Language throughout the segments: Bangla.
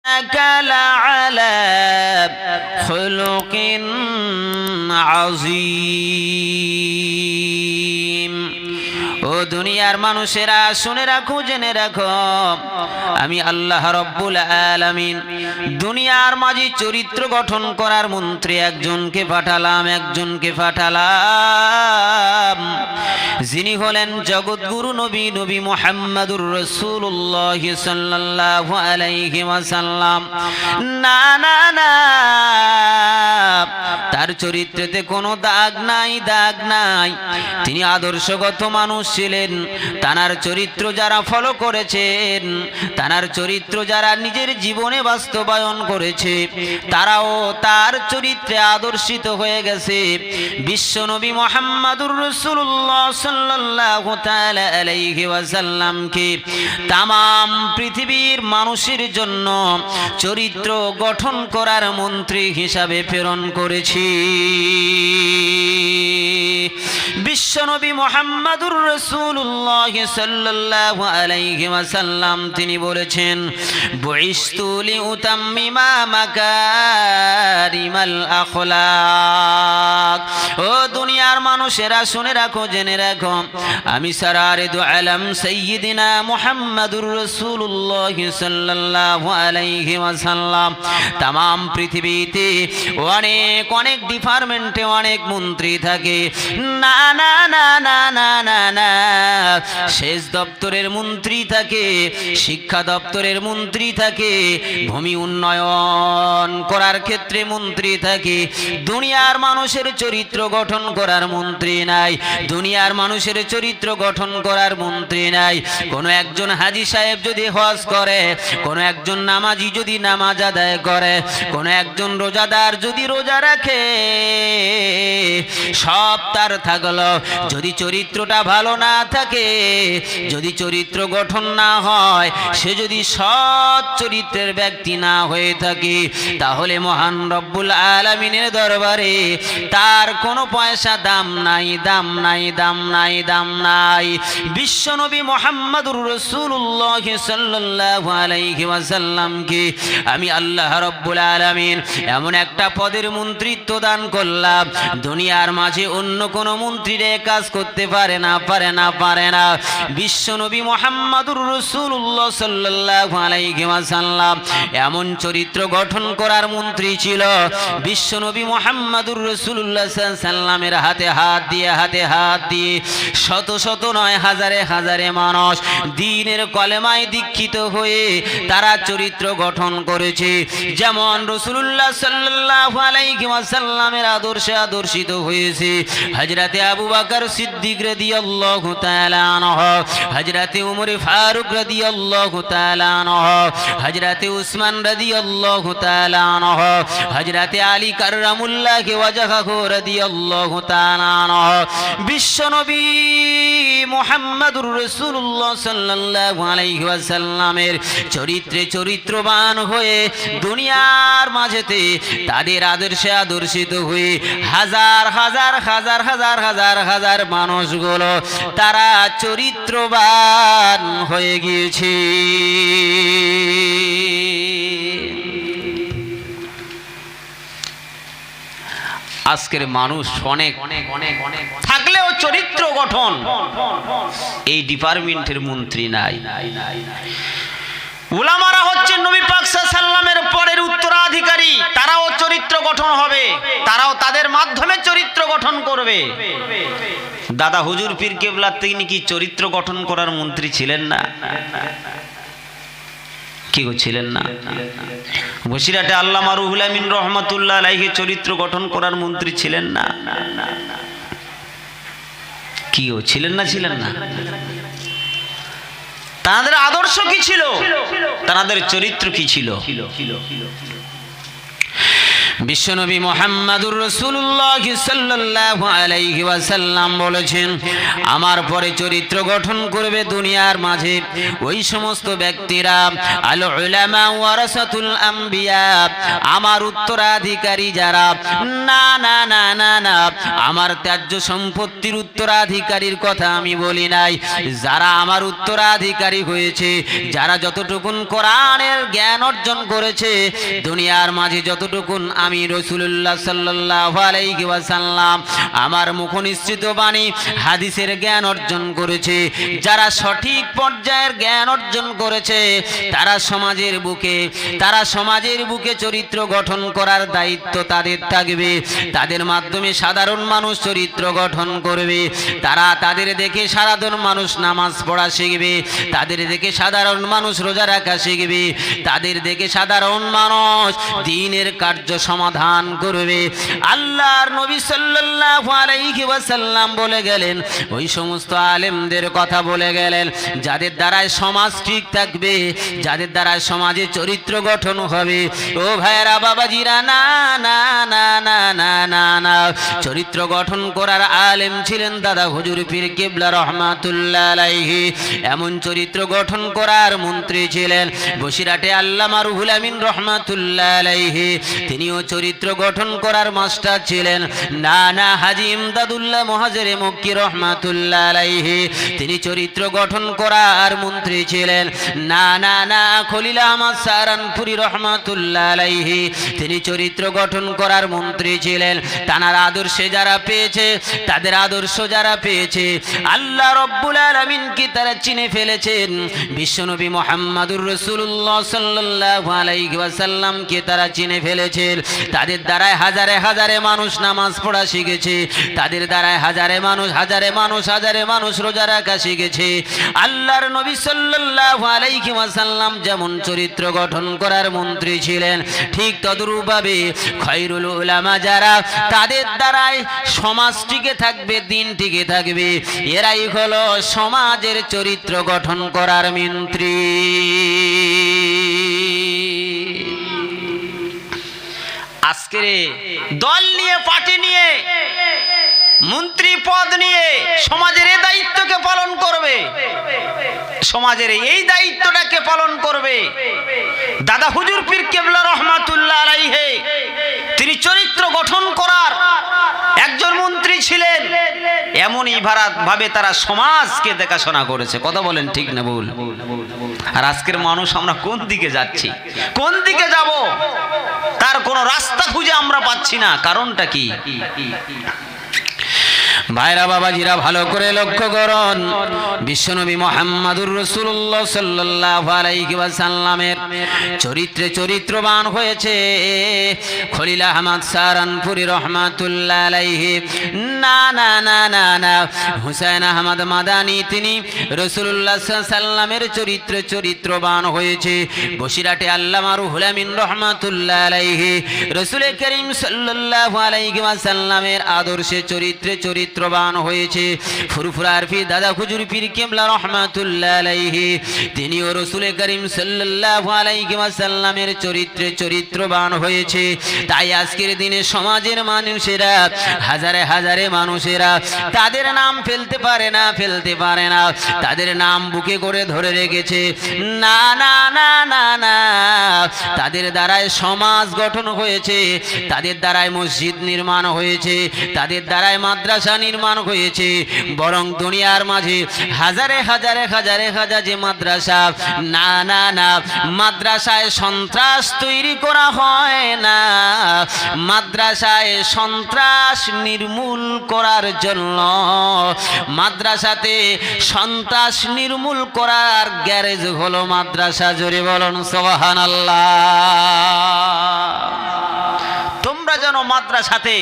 لعلى خلق عظيم ও দুনিয়ার মানুষেরা শুনে রাখো, জেনে রাখো, আমি আল্লাহ রব্বুল আলামিন দুনিয়ার মাঝে চরিত্র গঠন করার মন্ত্রে একজনকে পাঠালাম, যিনি হলেন জগৎগুরু নবী মুহাম্মদুর রাসূলুল্লাহ সাল্লাল্লাহু আলাইহি ওয়াসাল্লাম। না না না, তার চরিত্রেতে কোনো দাগ নাই। তিনি আদর্শগত মানুষ ছিলেন। তার চরিত্র যারা ফলো করেছেন, তার চরিত্র যারা নিজের জীবনে বাস্তবায়ন করেছে, তারাও তার চরিত্রে আদর্শিত হয়ে গেছে। বিশ্বনবী মুহাম্মদুর রাসূলুল্লাহ সাল্লাল্লাহু তাআলা আলাইহি ওয়াসাল্লামকে তামাম পৃথিবীর মানুষের জন্য চরিত্র গঠন করার মন্ত্রী হিসাবে প্রেরণ করেছি। বিশ্বনবী মুহাম্মদুর রাসূলুল্লাহ সাল্লাল্লাহু আলাইহি ওয়াসাল্লাম তিনি বলেছেন, বুইসতু লিউতাম্মিমা মাকারিমাল আখলাক। ও দুনিয়ার মানুষেরা শুনে রাখো, জেনে রাখো, আমি সারারে দু আলম সাইয়্যিদিনা মুহাম্মদুর রাসূলুল্লাহ সাল্লাল্লাহু আলাইহি ওয়াসাল্লাম तमाम পৃথিবীতে অনেক ডিপার্টমেন্টে অনেক মন্ত্রী থাকে। না না না না না না না, সেচ দপ্তরের মন্ত্রী থাকে, শিক্ষা দপ্তরের মন্ত্রী থাকে, ভূমি উন্নয়ন করার ক্ষেত্রে মন্ত্রী থাকে। দুনিয়ার মানুষের চরিত্র গঠন করার মন্ত্রী নাই, দুনিয়ার মানুষের চরিত্র গঠন করার মন্ত্রী নাই। কোনো একজন হাজী সাহেব যদি হজ করে, কোনো একজন নামাজি যদি নামাজ আদায় করে, কোনো একজন রোজাদার যদি রোজা রাখে, সব তার থাকলো। যদি চরিত্রটা ভালো না থাকে, যদি চরিত্র গঠন না হয়, সে যদি সৎ চরিত্রের ব্যক্তি না হয়ে থাকে, তাহলে মহান রব্বুল আলামিনের দরবারে তার কোনো পয়সা দাম নাই। বিশ্বনবী মুহাম্মদুর রাসূলুল্লাহ সাল্লাল্লাহু আলাইহি ওয়াসাল্লামকে আমি আল্লাহ রব্বুল আলামিন এমন একটা পদের মন্ত্রিত্ব দান করলাম, দুনিয়ার মাঝে অন্য কোন মন্ত্রীর কাজ করতে পারে না। বিশ্বনবী মুহাম্মদুর রাসূলুল্লাহ সাল্লাল্লাহু আলাইহি ওয়াসাল্লাম এমন চরিত্র গঠন করার মন্ত্রী ছিল। বিশ্বনবী মুহাম্মদুর রাসূলুল্লাহ সাল্লাল্লাহু আলাইহি ওয়াসাল্লামের হাতে হাত দিয়ে শত নয় হাজারে মানুষ দ্বীনের কলেমায় দীক্ষিত হয়ে তারা চরিত্র গঠন করেছে। যেমন রাসূলুল্লাহ সাল্লাল্লাহু আলাইহি ওয়াসাল্লামের আদর্শে আদর্শিত হয়েছে হযরতে আবু বকর সিদ্দিক রাদিয়াল্লাহু তাআলা আনহু, হযরতে উমর ফারুক রাদিয়াল্লাহু তাআলা আনহু, হযরতে উসমান রাদিয়াল্লাহু তাআলা আনহু, হযরতে আলী কাররামুল্লাহ ওয়াজহাহু রাদিয়াল্লাহু তাআলা আনহু। বিশ্বনবী মুহাম্মদুর রাসূলুল্লাহ সাল্লাল্লাহু আলাইহি ওয়াসাল্লামের চরিত্রে চরিত্রবান হয়ে দুনিয়ার মাঝেতে তাদের আদর্শে আদর্শিত হয়ে হাজার মানুষগুলো তারা চরিত্রবান হয়ে গিয়েছে। আজকের মানুষ অনেক থাকলেও চরিত্র গঠন এই ডিপার্টমেন্টের মন্ত্রী নাই। উলামারা হচ্ছে নবী পাক সাল্লাল্লাহু আলাইহি ওয়াসাল্লামের পরের উত্তরাধিকারী, তারাও চরিত্র গঠন হবে, তারাও তাদের মাধ্যমে চরিত্র গঠন করবে। দাদা হুজুর পীর কেবলা তিনি কি চরিত্র গঠন করার মন্ত্রী ছিলেন না? কি ছিলেন না? বসিরহাটে আল্লামা রুহুল আমিন রহমাতুল্লাহ আলাইহি চরিত্র গঠন করার মন্ত্রী ছিলেন না? কি ছিলেন না? তাদের আদর্শ কি ছিল? তাদের চরিত্র কি ছিল? বিশ্বনবী মুহাম্মদুর রাসূলুল্লাহ সাল্লাল্লাহু আলাইহি ওয়াসাল্লাম বলেছেন, আমার পরে চরিত্র গঠন করবে দুনিয়ার মাঝে ওই সমস্ত ব্যক্তিরা আল উলামা ওয়ারাসাতুল আম্বিয়া, আমার উত্তরাধিকারী যারা, না না না না না, আমার ত্যায্য সম্পত্তির উত্তরাধিকারীর কথা আমি বলি নাই, যারা আমার উত্তরাধিকারী হয়েছে, যারা যতটুকুন কোরআনের জ্ঞান অর্জন করেছে, দুনিয়ার মাঝে যতটুকুন আমি রাসূলুল্লাহ সাল্লাল্লাহু আলাইহি ওয়াসাল্লাম আমার মুখ নিঃসৃত বাণী হাদিসের জ্ঞান অর্জন করেছে, যারা সঠিক পর্যায়ের জ্ঞান অর্জন করেছে, তারা সমাজের বুকে চরিত্র গঠন করার দায়িত্ব তাদের থাকবে। তাদের মাধ্যমে সাধারণ মানুষ চরিত্র গঠন করবে। তাদের দেখে সাধারণ মানুষ নামাজ পড়া শিখবে, তাদের দেখে সাধারণ মানুষ রোজা রাখা শিখবে, তাদের দেখে সাধারণ মানুষ দ্বীনের কার্য সমাধান করবে। আল্লাহর নবী সাল্লাল্লাহু আলাইহি ওয়াসাল্লাম বলে গেলেন, ওই সমস্ত আলেমদের কথা বলে গেলেন, যাদের দ্বারায় সমাজ ঠিক থাকবে, যাদের দ্বারা সমাজে চরিত্র গঠন হবে। ও ভাইরা বাবাজিরা, না না না না না না না, চরিত্র গঠন করার আলেম ছিলেন দাদা হুজুর পীর কিবলা রহমাতুল্লাহ আলাইহি। এমন চরিত্র গঠন করার মন্ত্রী ছিলেন বসিরহাটে আল্লামা রুহুল আমিন রহমাতুল্লাহ আলাইহি, তিনিও চরিত্র গঠন করার মাস্টার ছিলেন। না না, হাজী ইমদাদুল্লাহ মুহাজিরে মক্কি রহমাতুল্লাহ আলাইহি, তিনি চরিত্র গঠন করার মন্ত্রী ছিলেন। না না না, খলিল আহমদ সাহারানপুরি রহমাতুল্লাহ আলাইহি, তিনি চরিত্র গঠন করার মন্ত্রী ছিলেন। তানার আদর্শে যারা পেয়েছে, তাদের আদর্শ যারা পেয়েছে, আল্লাহ রব্বুল আলামিন কি তারা চিনে ফেলেছেন। বিশ্বনবী মুহাম্মদুর রাসূলুল্লাহ সাল্লাল্লাহু আলাইহি ওয়াসাল্লাম কে তারা চিনে ফেলেছেন। তাদের দ্বারায় হাজারে হাজারে মানুষ নামাজ পড়া শিখেছে, তাদের দ্বারায় হাজারে মানুষ রোজা রাখা শিখেছে। আল্লাহর নবী সাল্লাল্লাহু আলাইহি ওয়াসাল্লাম যেমন চরিত্র গঠন করার মন্ত্রী ছিলেন, ঠিক তদ্রূপভাবে খায়রুল উলামা যারা, তাদের দ্বারাই সমাজ টিকে থাকবে, দিন টিকে থাকবে। এরাই হলো সমাজের চরিত্র গঠন করার মন্ত্রী। আজকের দল নিয়ে, পার্টি নিয়ে, মন্ত্রী পদ নিয়ে সমাজের এই দায়িত্বকে পালন করবে, সমাজের এই দায়িত্বটাকে পালন করবে দাদা হুজুর পীর কিবলা রহমাতুল্লাহ আলাইহি। তিনি চরিত্র গঠন করার একজন মন্ত্রী ছিলেন। এমনই ভাবে তারা সমাজকে দেখাশোনা করেছে। কথা বলেন ঠিক না ভুল? আর আজকের মানুষ আমরা কোন দিকে যাচ্ছি, কোন দিকে যাব, তার কোনো রাস্তা খুঁজে আমরা পাচ্ছি না। কারণটা কি? ভাইরা বাবাজিরা, ভালো করে লক্ষ্য করুন, বিশ্বনবী মুহাম্মদুর রাসূলুল্লাহ সাল্লাল্লাহু আলাইহি ওয়াসাল্লামের চরিত্রে চরিত্রবান হয়েছে খলিল আহমদ সাহারানপুরি রহমাতুল্লাহ আলাইহি। না না না না না, হুসাইন আহমদ মাদানী, তিনি রাসূলুল্লাহ সাল্লাল্লাহু আলাইহি ওয়াসাল্লামের চরিত্রে চরিত্রবান হয়েছে বসিরহাটে আল্লামা রুহুল আমিন রহমাতুল্লাহ আলাইহি। রাসূল করিম সাল্লাল্লাহু আলাইহি ওয়াসাল্লামের আদর্শে চরিত্রে চরিত্রবান হয়েছে ফুরফুরার পীর দাদা হুজুর পীর কিবলা রহমাতুল্লাহ আলাইহি। তিনিও রাসূল করিম সাল্লাল্লাহু আলাইহি ওয়াসাল্লামের চরিত্রে চরিত্রবান হয়েছে। তাই আজকের দিনে সমাজের মানুষেরা, হাজারে হাজারে মানুষেরা তাদের নাম ফেলতে পারে না, তাদের নাম বুকে করে ধরে রেখেছে। না না না না না, তাদের দ্বারাই সমাজ গঠন হয়েছে, তাদের দ্বারাই মসজিদ নির্মাণ হয়েছে, তাদের দ্বারাই মাদ্রাসা নির্মাণ হয়েছে। বরং দুনিয়ার মাঝে হাজারে হাজারে মাদ্রাসা, না না না, মাদ্রাসায় সন্ত্রাস তৈরি করা হয় না, মাদ্রাসায় সন্ত্রাস নির্মূল করার জন্য, মাদ্রাসাতে সন্ত্রাস নির্মূল করার গ্যারেজ হলো মাদ্রাসা। জোরে বলুন সুবহানাল্লাহ। তোমরা জানো মাদ্রাসাতে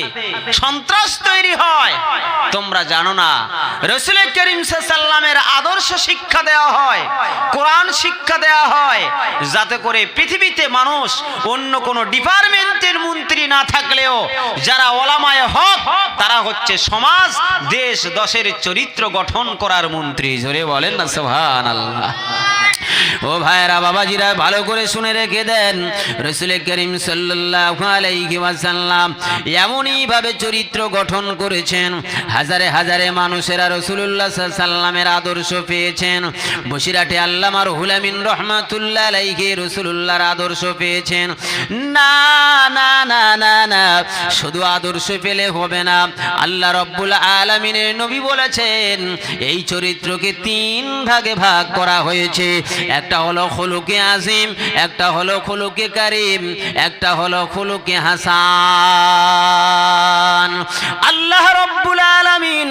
সন্ত্রাস তৈরি হয়, তোমরা জানো না। রাসূল করিম সাল্লাল্লাহু আলাইহি ওয়াসাল্লামের আদর্শ শিক্ষা দেওয়া হয়, কোরআন শিক্ষা দেওয়া হয়, যাতে করে পৃথিবীতে মানুষ অন্য কোনো ডিপার্টমেন্টের মন্ত্রী না থাকলেও যারা ওলামায়ে হক, তারা হচ্ছে সমাজ, দেশ, দশের চরিত্র গঠন করার মন্ত্রী। জোরে বলেন না সুবহানাল্লাহ। ও ভাইরা বাবাজিরা ভালো করে শুনে রেখে দেন, রাসূল করিম সাল্লাল্লাহু আলাইহি ওয়াসাল্লাম এমনই ভাবে চরিত্র গঠন করেছেন, হাজারে হাজারে মানুষেরা রাসূলুল্লাহ সাল্লাল্লাহু আলাইহি ওয়াসাল্লামের আদর্শ পেয়েছেন। বসিরহাটে আল্লামা রুহুল আমিন রাহমাতুল্লাহ আলাইহি রাসূলুল্লাহর আদর্শ পেয়েছেন। না না না না না, শুধু আদর্শ পেলে হবে না, আল্লাহ রাব্বুল আলামিনের নবী বলেছেন এই চরিত্রকে তিন ভাগে ভাগ করা হয়েছে। একটা হলো খুলুকে আজিম, একটা হলো খুলুকে কারীম, একটা হলো খুলুকে হাসান। আল্লাহ রাব্বুল আলামিন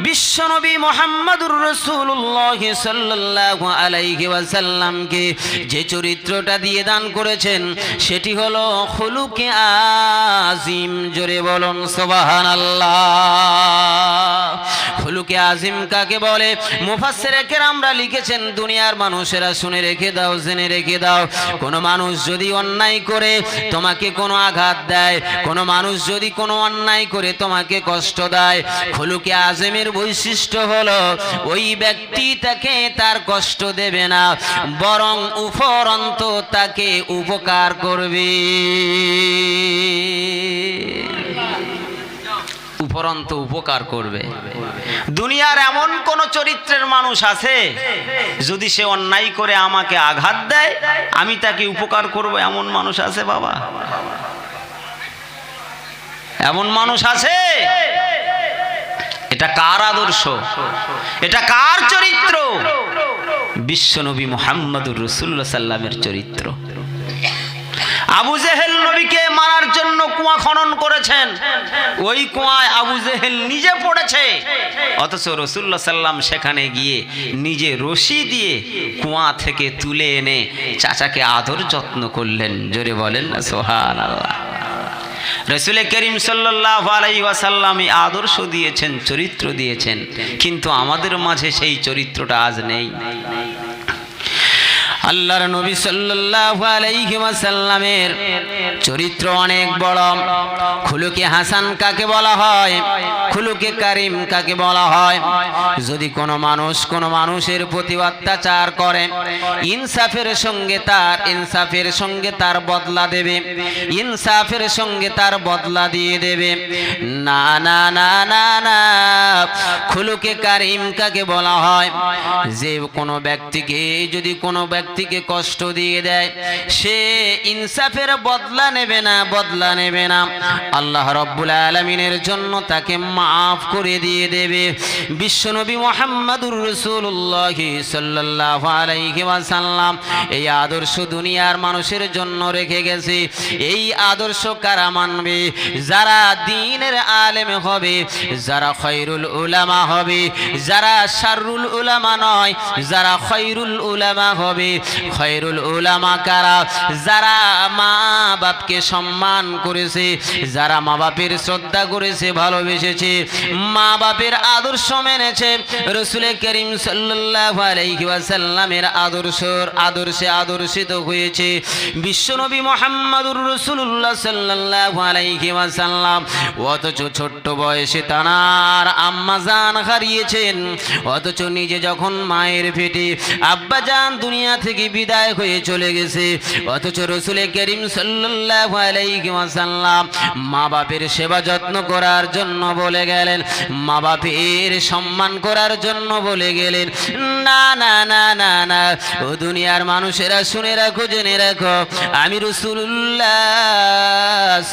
বিশ্বনবী মুহাম্মদুর রাসূলুল্লাহ সাল্লাল্লাহু আলাইহি ওয়াসাল্লামকে যে চরিত্রটা দিয়ে দান করেছেন সেটি হলো খুলুকে আজিম। জোরে বলুন সুবহানাল্লাহ। খুলুকে আজিম কাকে বলে? মুফাসসিরে কেরামরা লিখেছেন, দুনিয়ার মানুষেরা শুনে রেখে দাও, জেনে রেখে দাও, কোন মানুষ যদি অন্যায় করে তোমাকে কোনো আঘাত দেয়, কোন মানুষ যদি কোনো অন্যায় করে তোমাকে কষ্ট দেয়, খুলুকে আজমের বৈশিষ্ট্য হলো ওই ব্যক্তি তাকে তার কষ্ট দেবে না, বরং উপরন্ত তাকে উপকার করবে। উপরন্ত উপকার করবে। দুনিয়ার এমন কোন চরিত্রের মানুষ আছে যদি সে অন্যায় করে আমাকে আঘাত দেয় আমি তাকে উপকার করব? এমন মানুষ আছে বাবা? এমন মানুষ আছে? এটা কার আদর্শ? এটা কার চরিত্র? বিশ্বনবী মুহাম্মদুর রাসূলুল্লাহ সাল্লামের চরিত্র। আবু জেহেল নবীকে মারার জন্য কুয়া খনন করেছেন, ওই কুয়ায় আবু জেহেল নিজে পড়েছে, অথচ রাসূলুল্লাহ সাল্লাম সেখানে গিয়ে নিজে রশি দিয়ে কুয়া থেকে তুলে এনে চাচাকে আদর যত্ন করলেন। জোরে বলেন না সুবহানাল্লাহ। রাসূল করিম সাল্লাল্লাহু আলাইহি ওয়াসাল্লাম আদর্শ দিয়েছেন, চরিত্র দিয়েছেন, কিন্তু আমাদের মাঝে সেই চরিত্রটা আজ নেই। আল্লাহর নবী সাল্লাল্লাহু আলাইহি ওয়াসাল্লামের চরিত্র অনেক বড়। খুলুকে হাসান কাকে বলা হয়? খুলুকে কারীম কাকে বলা হয়? যদি কোনো মানুষ কোনো মানুষের প্রতি অত্যাচার করে, ইনসাফের সঙ্গে তার বদলা দেবে, ইনসাফের সঙ্গে তার বদলা দিয়ে দেবে। না না না না না, খুলুকে কারীম কাকে বলা হয়? যে কোনো ব্যক্তিকে যদি কোনো ব্যক্তিকে কষ্ট দিয়ে দেয় সে ইনসাফের বদলা নেবে না, বদলা নেবে না, আল্লাহ রাব্বুল আলামিনের জন্য তাকে মাফ করে দিয়ে দেবে। বিশ্বনবী মুহাম্মদুর রাসূলুল্লাহ সাল্লাল্লাহু আলাইহি ওয়াসাল্লাম এই আদর্শ দুনিয়ার মানুষের জন্য রেখে গেছে। এই আদর্শ কারা মানবে? যারা দ্বীনের আলেম হবে, যারা খায়রুল উলামা হবে, যারা শাররুল উলামা নয়, যারা খায়রুল উলামা হবে। খায়রুল উলামা কারা? যারা মা বাপকে সম্মান করেছে, যারা মা বাপের শ্রদ্ধা করেছে, ভালোবেসেছে, মা বাপের আদর্শ মেনেছে, রাসূল করিম সাল্লাল্লাহু আলাইহি ওয়াসাল্লামের আদর্শে আদর্শিত হয়েছে। বিশ্বনবী মুহাম্মদুর রাসূলুল্লাহ সাল্লাল্লাহু আলাইহি ওয়াসাল্লাম অথচ ছোট্ট বয়সে তার আম্মাজান হারিয়েছেন, অথচ নিজে যখন মায়ের পেটে আব্বাজান দুনিয়া থেকে বিদায় হয়ে চলে গেছে, অথচ রাসূল করিম সাল্লাল্লাহু আলাইহি ওয়াসাল্লাম মা বাপের সেবা যত্ন করার জন্য বলে গেলেন, মা বাপের সম্মান করার জন্য বলে গেলেন। না না না না না, ও দুনিয়ার মানুষেরা শুনে রাখো, জেনে রাখো, আমি রাসূলুল্লাহ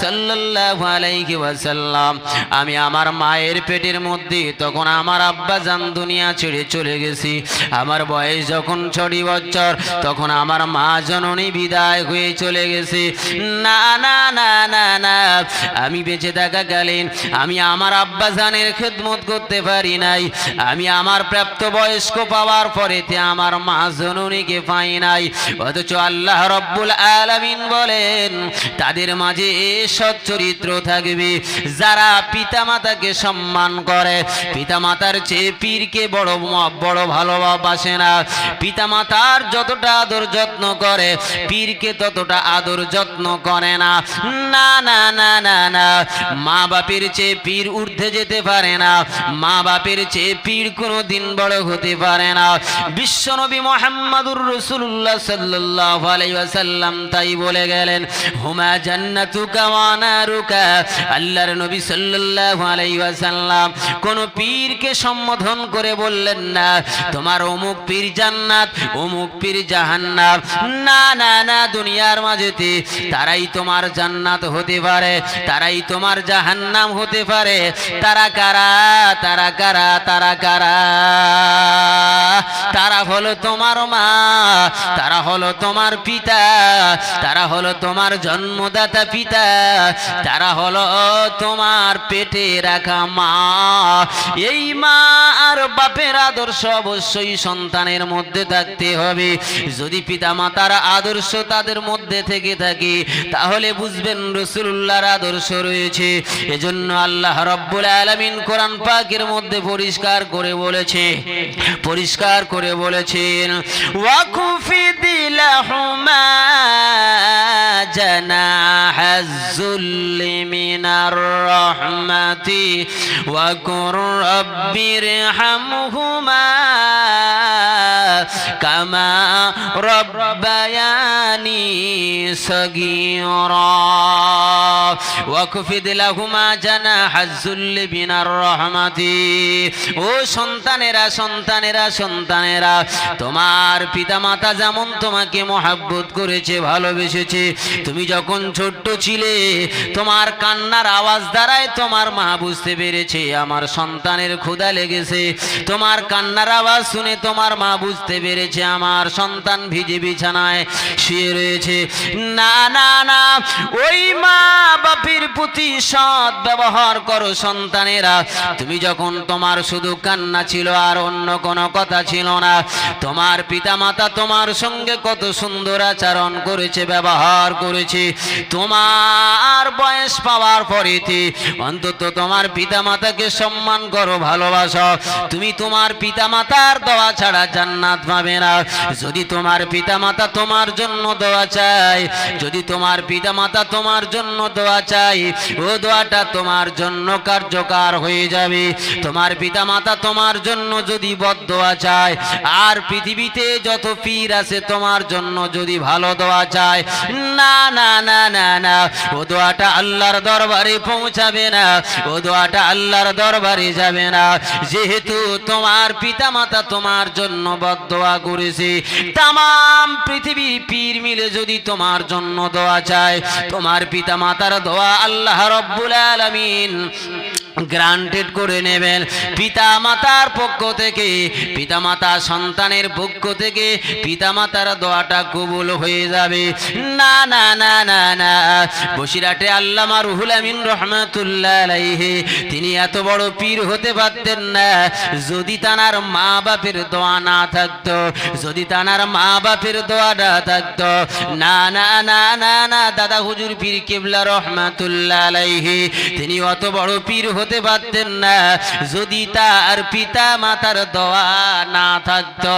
সাল্লাল্লাহু আলাইহি ওয়াসাল্লাম আমি আমার মায়ের পেটের মধ্যে তখন আমার আব্বাজান দুনিয়া ছেড়ে চলে গেছি। আমার বয়স যখন 6 বছর তখন আমার মা জননী বিদায় হয়ে চলে গেছে। না না না না না, আমি বেঁচে থাকাকালীন আমি আমার আব্বাজানের খেদমত করতে পারি নাই, আমি আমার প্রাপ্ত বয়স্ক পাওয়ার পরেতে আমার মা জননীকে পাই নাই। অথচ আল্লাহ রাব্বুল আলামিন বলেন তাদের মাঝে সৎ চরিত্র থাকবে যারা পিতামাতাকে সম্মান করে, পিতামাতার চেয়ে পীরকে বড় ভালোবাসে না, পিতামাতার যতটা আদর যত্ন করে পীরকে ততটা আদর যত্ন করে না। না না না না না, মা বাপের চেয়ে পীর ঊর্ধ্বে যেতে পারে না, মা বাপের চেয়ে পীর কোনোদিন বড় হতে পারে না। বিশ্বনবী মুহাম্মদুর রাসূলুল্লাহ সাল্লাল্লাহু আলাইহি ওয়াসাল্লাম তাই বলে গেলেন, হুমা জান্নাতুকা ওয়া নারুকা। আল্লাহর নবী সাল্লাল্লাহু আলাইহি ওয়াসাল্লাম কোন পীরকে সম্বোধন করে বললেন না তোমার অমুক পীর জান্নাত, অমুক পীর জাহান্নাম। না না না, দুনিয়ার মাঝেতে তারাই তোমার জান্নাত হতে পারে, তারাই তোমার জাহান্নাম হতে পারে। তারা কারা? তারা কারা? তারা কারা? তারা হলো তোমার মা, তারা হলো তোমার পিতা, তারা হলো তোমার জন্মদাতা পিতা, তারা হলো তোমার পেটে রাখা মা। এই মা আর বাপের আদর্শ অবশ্যই সন্তানের মধ্যে থাকতে হবে। যদি পিতা মাতার আদর্শ তাদের মধ্যে থেকে থাকে তাহলে বুঝবেন রাসূলুল্লাহর আদর্শ রয়েছে। এজন্য আল্লাহ রাব্বুল আলামিন কোরআন পাকের মধ্যে পরিষ্কার করে বলেছে, পরিষ্কার করে বলেছেন, ওয়াকুফিদ লাহুমা জানাহাজ-যুল্লি মিনার রাহমাতি ওয়া কুর রাব্বিরহামহুমা কামা রাব্বায়ানি সগীরা। ওয়াকুফিদ লাহুমা জানাহাজ-যুল্লি মিনার রাহমাতি। ও সন্তানেরা, সন্তানেরা, সন্তানেরা, তোমার পিতামাতা যেমন তোমাকে মহব্বত করেছে, ভালোবেসেছে, তুমি যখন ছোট্ট ছিলে তোমার কান্নার আওয়াজ দ্বারাই তোমার মা বুঝতে পেরেছে আমার সন্তানের ক্ষুধা লেগেছে। তোমার কান্নার আওয়াজ শুনে তোমার মা বুঝতে পেরেছে আমার সন্তান ভিজে বিছানায় শুয়ে রয়েছে। না না না, ওই মা বাপের প্রতি সৎ ব্যবহার করো সন্তানেরা। তুমি যখন তোমার শুধু কান্না ছিল আর অন্য কোনো কথা ছিল না, তোমার পিতামাতা তোমার সঙ্গে কত সুন্দর আচরণ করেছে, ব্যবহার করেছে। তোমার বয়স পাওয়ার পরেতে অন্তত তোমার পিতামাতাকে সম্মান করো, ভালোবাসো। তুমি তোমার পিতামাতার দোয়া ছাড়া জান্নাত পাবে না। যদি তোমার পিতামাতা তোমার জন্য দোয়া চায়, যদি তোমার পিতামাতা তোমার জন্য দোয়া চায়, ও দোয়াটা তোমার জন্য কার্যকর হয়ে যাবে। তোমার পিতামাতা তোমার জন্য যদি বদদোয়া চায়, আর পৃথিবীতে যত পীর আছে তোমার জন্য যদি ভালো দোয়া চায়, না না না না না, ও দোয়াটা আল্লাহর দরবারে পৌঁছাবে না, ও দোয়াটা আল্লাহর দরবারে যাবে না। যেহেতু তোমার পিতামাতা তোমার জন্য বদদোয়া করেছে, তামাম পৃথিবীর পীর মিলে যদি তোমার জন্য দোয়া চায়, তোমার পিতামাতার দোয়া আল্লাহ রাব্বুল আলামিন গ্রান্টেড করে নেবেন। পিতা মাতার পক্ষ থেকে, পিতা মাতা সন্তানের পক্ষ থেকে পিতামাতার দোয়াটা কবুল হয়ে যাবে। না না না না না, বসিরহাটে আল্লামা রুহুল আমিন রহমাতুল্লাহ আলাইহি তিনি এত বড় পীর হতে পারতেন না যদি তানার মা বাপের দোয়া না থাকতো, যদি তানার মা বাপের দোয়া না থাকতো। না না না না না, দাদা হুজুর পীর কেবলা রহমাতুল্লাহ আলাইহি তিনি অত বড় পীর হতে পারতেন না যদি তার পিতা মাতার দোয়া না থাকতো।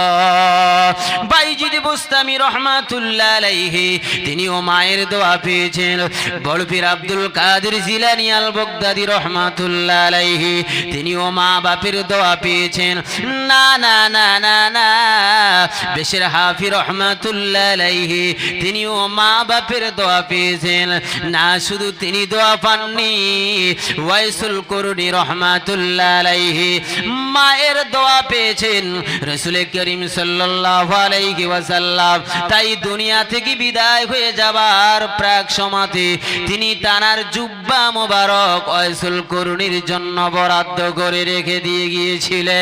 বাইজিদ বুস্তামি রহমাতুল্লাহ আলাইহি তিনিও মায়ের দোয়া পেয়েছেন। বড় পীর আব্দুল কাদের জিলানী আল বাগদাদী রহমাতুল্লাহ আলাইহি তিনিও মা বাপের দোয়া পেয়েছেন। না না না না না, বেশের হাফি রহমাতুল্লাহ আলাইহি তিনিও মা বাপের দোয়া পেয়েছেন। না শুধু তিনি দোয়া পাননি, ওয়াইসুল করুনি রহমাতুল্লাহ আলাইহি মায়ের দোয়া পেয়েছেন। রাসূল করিম সাল্লাল্লাহু আলাইহি ওয়াসাল্লাম তাই দুনিয়া থেকে বিদায় হয়ে যাবার প্রাক সময়তে তিনি তানার জুব্বা মোবারক ওয়াইসুল করুনির জন্য বরাদ্দ করে রেখে দিয়ে গিয়েছিলেন।